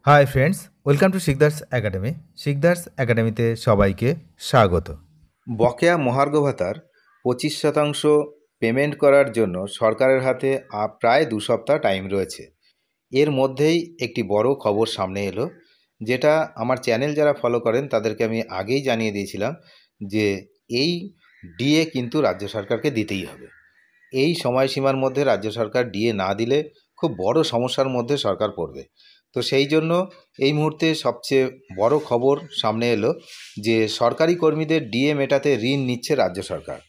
Hi friends, welcome to Sikdar's academy. Sikdar's একাডেমিতে সবাইকে স্বাগত। বকেয়া মহার্ঘ ভাতার 25% পেমেন্ট করার জন্য সরকারের হাতে প্রায় 2 সপ্তাহ টাইম রয়েছে। এর মধ্যেই একটি বড় খবর সামনে এলো, যেটা আমার চ্যানেল যারা ফলো করেন তাদেরকে আমি আগেই জানিয়ে দিয়েছিলাম যে এই ডিএ কিন্তু রাজ্য সরকারকে দিতেই হবে। এই সময়সীমার মধ্যে রাজ্য সরকার ডিএ না দিলে খুব বড় সমস্যার মধ্যে সরকার পড়বে। তো সেই জন্য এই মুহূর্তে সবচেয়ে বড় খবর সামনে এলো যে সরকারি কর্মীদের ডিএ মেটাতে ঋণ নিচ্ছে রাজ্য সরকার।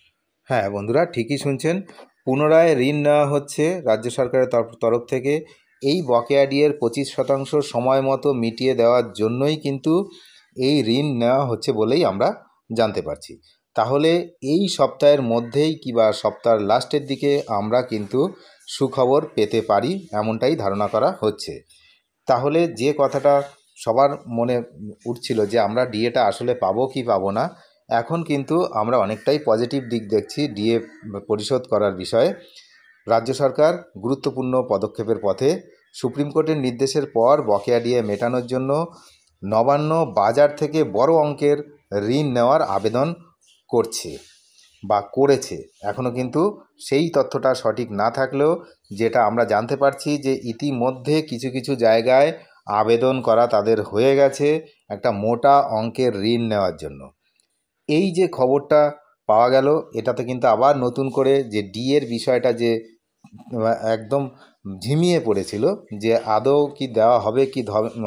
হ্যাঁ বন্ধুরা, ঠিকই শুনছেন, পুনরায় ঋণ নেওয়া হচ্ছে রাজ্য সরকারের তরফ থেকে। এই বকেয়া ডিএর 25% সময় মতো মিটিয়ে দেওয়ার জন্যই কিন্তু এই ঋণ নেওয়া হচ্ছে বলেই আমরা জানতে পারছি। তাহলে এই সপ্তাহের মধ্যেই কিংবা সপ্তাহের লাস্টের দিকে আমরা কিন্তু সুখবর পেতে পারি, এমনটাই ধারণা করা হচ্ছে। তাহলে যে কথাটা সবার মনে উঠছিল যে আমরা ডিএটা আসলে পাবো কি পাবো না, এখন কিন্তু আমরা অনেকটাই পজিটিভ দিক দেখছি ডিএ পরিশোধ করার বিষয়ে। রাজ্য সরকার গুরুত্বপূর্ণ পদক্ষেপের পথে। সুপ্রিম কোর্টের নির্দেশের পর বকেয়া ডিএ মেটানোর জন্য নবান্ন বাজার থেকে বড় অঙ্কের ঋণ নেওয়ার আবেদন করছে বা করেছে। এখনও কিন্তু সেই তথ্যটা সঠিক না থাকলেও যেটা আমরা জানতে পারছি যে ইতিমধ্যে কিছু কিছু জায়গায় আবেদন করা তাদের হয়ে গেছে একটা মোটা অঙ্কের ঋণ নেওয়ার জন্য। এই যে খবরটা পাওয়া গেল, এটাতে কিন্তু আবার নতুন করে যে ডিএর বিষয়টা যে একদম ঝিমিয়ে পড়েছিল, যে আদৌ কি দেওয়া হবে কি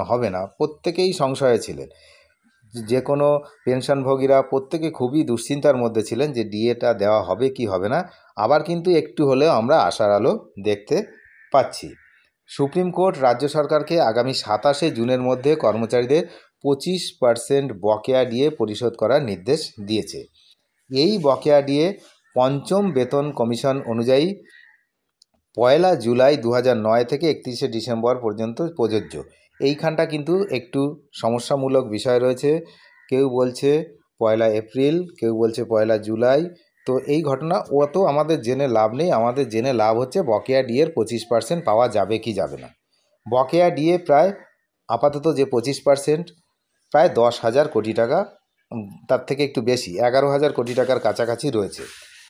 হবে না, প্রত্যেকেই সংশয়ে ছিলেন। যে কোনো পেনশনভোগীরা প্রত্যেকে খুবই দুশ্চিন্তার মধ্যে ছিলেন যে ডিএটা দেওয়া হবে কি হবে না। আবার কিন্তু একটু হলেও আমরা আশার আলো দেখতে পাচ্ছি। সুপ্রিম কোর্ট রাজ্য সরকারকে আগামী 27শে জুনের মধ্যে কর্মচারীদের 25% বকেয়া ডিএ পরিশোধ করার নির্দেশ দিয়েছে। এই বকেয়া ডিএ পঞ্চম বেতন কমিশন অনুযায়ী 1 জুলাই 2009 থেকে 31শে ডিসেম্বর পর্যন্ত প্রযোজ্য। এইখানটা কিন্তু একটু সমস্যামূলক বিষয় রয়েছে। কেউ বলছে 1 এপ্রিল, কেউ বলছে 1 জুলাই। তো এই ঘটনা অত আমাদের জেনে লাভ নেই। আমাদের জেনে লাভ হচ্ছে বকেয়া ডিএর 25% পাওয়া যাবে কি যাবে না। বকেয়া ডিএ প্রায় আপাতত যে 25% প্রায় 10,000 কোটি টাকা, তার থেকে একটু বেশি 11,000 কোটি টাকার কাছাকাছি রয়েছে।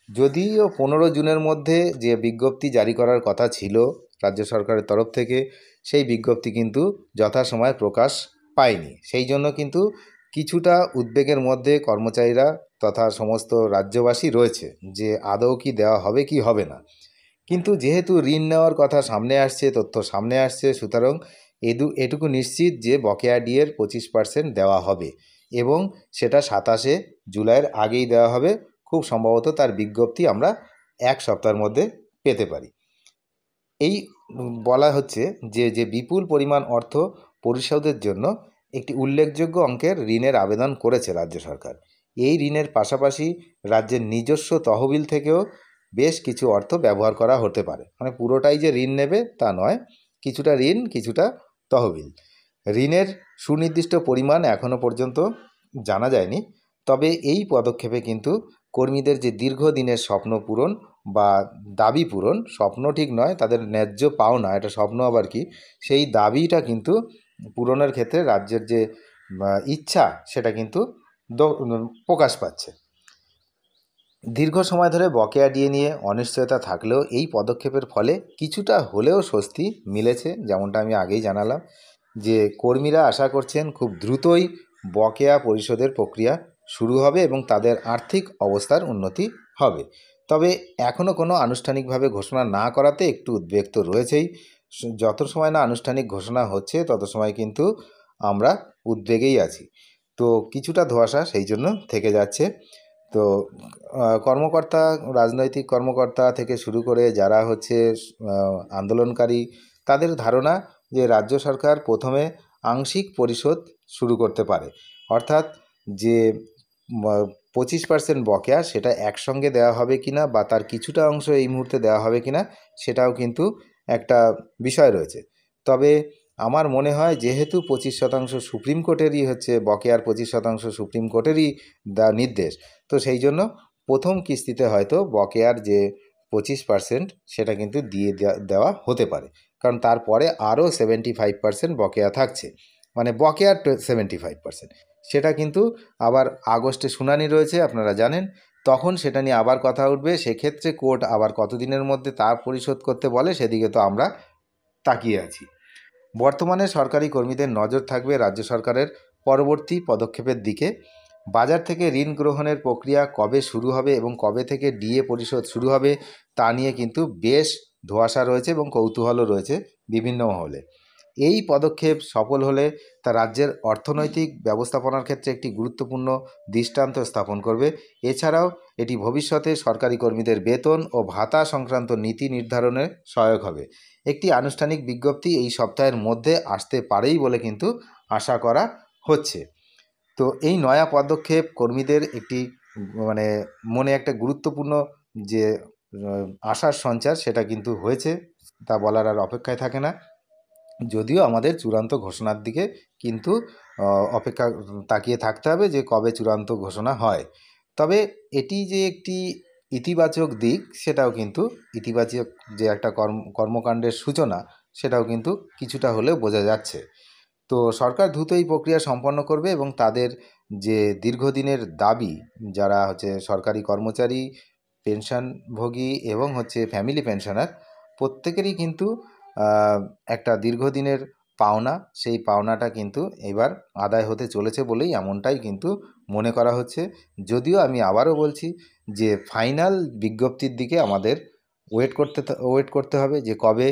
যদিও 15 জুনের মধ্যে যে বিজ্ঞপ্তি জারি করার কথা ছিল রাজ্য সরকারের তরফ থেকে, সেই বিজ্ঞপ্তি কিন্তু যথাসময়ে প্রকাশ পায়নি। সেই জন্য কিন্তু কিছুটা উদ্বেগের মধ্যে কর্মচারীরা তথা সমস্ত রাজ্যবাসী রয়েছে যে আদৌ কি দেওয়া হবে কি হবে না। কিন্তু যেহেতু ঋণ নেওয়ার কথা সামনে আসছে, তথ্য সামনে আসছে, সুতরাং এটুকু নিশ্চিত যে বকেয়া ডিএর 25% দেওয়া হবে এবং সেটা 27শে জুলাইয়ের আগেই দেওয়া হবে। খুব সম্ভবত তার বিজ্ঞপ্তি আমরা 1 সপ্তাহের মধ্যে পেতে পারি। এই বলা হচ্ছে যে বিপুল পরিমাণ অর্থ পরিশোধের জন্য একটি উল্লেখযোগ্য অঙ্কের ঋণের আবেদন করেছে রাজ্য সরকার। এই ঋণের পাশাপাশি রাজ্যের নিজস্ব তহবিল থেকেও বেশ কিছু অর্থ ব্যবহার করা হতে পারে। মানে পুরোটাই যে ঋণ নেবে তা নয়, কিছুটা ঋণ কিছুটা তহবিল। ঋণের সুনির্দিষ্ট পরিমাণ এখনও পর্যন্ত জানা যায়নি। তবে এই পদক্ষেপে কিন্তু কর্মীদের যে দীর্ঘদিনের স্বপ্ন পূরণ বা দাবি পূরণ, স্বপ্ন ঠিক নয়, তাদের ন্যায্য পাওনা, এটা স্বপ্ন আবার কি, সেই দাবিটা কিন্তু পূরণের ক্ষেত্রে রাজ্যের যে ইচ্ছা সেটা কিন্তু প্রকাশ পাচ্ছে। দীর্ঘ সময় ধরে বকেয়া ডিএ নিয়ে অনিশ্চয়তা থাকলেও এই পদক্ষেপের ফলে কিছুটা হলেও স্বস্তি মিলেছে। যেমনটা আমি আগেই জানালাম যে কর্মীরা আশা করছেন খুব দ্রুতই বকেয়া পরিশোধের প্রক্রিয়া শুরু হবে এবং তাদের আর্থিক অবস্থার উন্নতি হবে। তবে এখনও কোনো আনুষ্ঠানিকভাবে ঘোষণা না করাতে একটু উদ্বেগ তো রয়েছেই। যত সময় না আনুষ্ঠানিক ঘোষণা হচ্ছে তত সময় কিন্তু আমরা উদ্বেগেই আছি। তো কিছুটা ধোঁয়াশা সেই জন্য থেকে যাচ্ছে। তো কর্মকর্তা, রাজনৈতিক কর্মকর্তা থেকে শুরু করে যারা হচ্ছে আন্দোলনকারী, তাদের ধারণা যে রাজ্য সরকার প্রথমে আংশিক পরিশোধ শুরু করতে পারে। অর্থাৎ যে 25% বকেয়া সেটা একসঙ্গে দেওয়া হবে কিনা বা তার কিছুটা অংশ এই মুহূর্তে দেওয়া হবে কিনা সেটাও কিন্তু একটা বিষয় রয়েছে। তবে আমার মনে হয় যেহেতু 25% সুপ্রিম কোর্টেরই হচ্ছে বকেয়ার 25% সুপ্রিম কোর্টেরই নির্দেশ, তো সেই জন্য প্রথম কিস্তিতে হয়তো বকেয়ার যে 25% সেটা কিন্তু দিয়ে দেওয়া হতে পারে। কারণ তারপরে আরও 75% বকেয়া থাকছে, মানে বকেয়ার 75%। সেটা কিন্তু আবার আগস্টে শুনানি রয়েছে, আপনারা জানেন, তখন সেটা নিয়ে আবার কথা উঠবে। সেক্ষেত্রে কোর্ট আবার কতদিনের মধ্যে তা পরিশোধ করতে বলে সেদিকে তো আমরা তাকিয়ে আছি। বর্তমানে সরকারি কর্মীদের নজর থাকবে রাজ্য সরকারের পরবর্তী পদক্ষেপের দিকে। বাজার থেকে ঋণ গ্রহণের প্রক্রিয়া কবে শুরু হবে এবং কবে থেকে ডিএ পরিশোধ শুরু হবে তা নিয়ে কিন্তু বেশ ধোঁয়াশা রয়েছে এবং কৌতূহলও রয়েছে বিভিন্ন মহলে। এই পদক্ষেপ সফল হলে তা রাজ্যের অর্থনৈতিক ব্যবস্থাপনার ক্ষেত্রে একটি গুরুত্বপূর্ণ দৃষ্টান্ত স্থাপন করবে। এছাড়াও এটি ভবিষ্যতে সরকারি কর্মীদের বেতন ও ভাতা সংক্রান্ত নীতি নির্ধারণে সহায়ক হবে। একটি আনুষ্ঠানিক বিজ্ঞপ্তি এই সপ্তাহের মধ্যে আসতে পারেই বলে কিন্তু আশা করা হচ্ছে। তো এই নয়া পদক্ষেপ কর্মীদের একটি মানে মনে একটা গুরুত্বপূর্ণ যে আশার সঞ্চার সেটা কিন্তু হয়েছে, তা বলার আর অপেক্ষায় থাকে না। যদিও আমাদের চূড়ান্ত ঘোষণার দিকে কিন্তু অপেক্ষা তাকিয়ে থাকতে হবে যে কবে চূড়ান্ত ঘোষণা হয়। তবে এটি যে একটি ইতিবাচক দিক সেটাও কিন্তু, ইতিবাচক যে একটা কর্মকাণ্ডের সূচনা সেটাও কিন্তু কিছুটা হলেও বোঝা যাচ্ছে। তো সরকার দ্রুত এই প্রক্রিয়া সম্পন্ন করবে এবং তাদের যে দীর্ঘদিনের দাবি, যারা হচ্ছে সরকারি কর্মচারী, পেনশনভোগী এবং হচ্ছে ফ্যামিলি পেনশনার, প্রত্যেকেরই কিন্তু একটা দীর্ঘদিনের পাওনা, সেই পাওনাটা কিন্তু এবার আদায় হতে চলেছে বলেই এমনটাই কিন্তু মনে করা হচ্ছে। যদিও আমি আবারও বলছি যে ফাইনাল বিজ্ঞপ্তির দিকে আমাদের ওয়েট করতে হবে যে কবে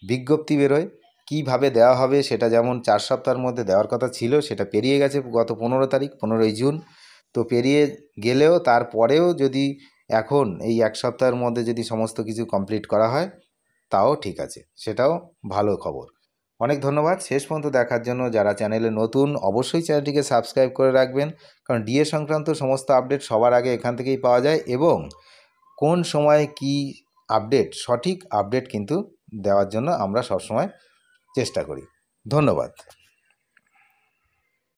বিজ্ঞপ্তি বেরোয়, কীভাবে দেওয়া হবে। সেটা যেমন 4 সপ্তাহের মধ্যে দেওয়ার কথা ছিল, সেটা পেরিয়ে গেছে গত 15 তারিখ, 15ই জুন। তো পেরিয়ে গেলেও তারপরেও যদি এখন এই 1 সপ্তাহের মধ্যে যদি সমস্ত কিছু কমপ্লিট করা হয় তাও ঠিক আছে, সেটাও ভালো খবর। অনেক ধন্যবাদ শেষ পর্যন্ত দেখার জন্য। যারা চ্যানেলে নতুন অবশ্যই চ্যানেলটিকে সাবস্ক্রাইব করে রাখবেন, কারণ ডিএ সংক্রান্ত সমস্ত আপডেট সবার আগে এখান থেকেই পাওয়া যায় এবং কোন সময়ে কি আপডেট, সঠিক আপডেট কিন্তু দেওয়ার জন্য আমরা সবসময় চেষ্টা করি। ধন্যবাদ।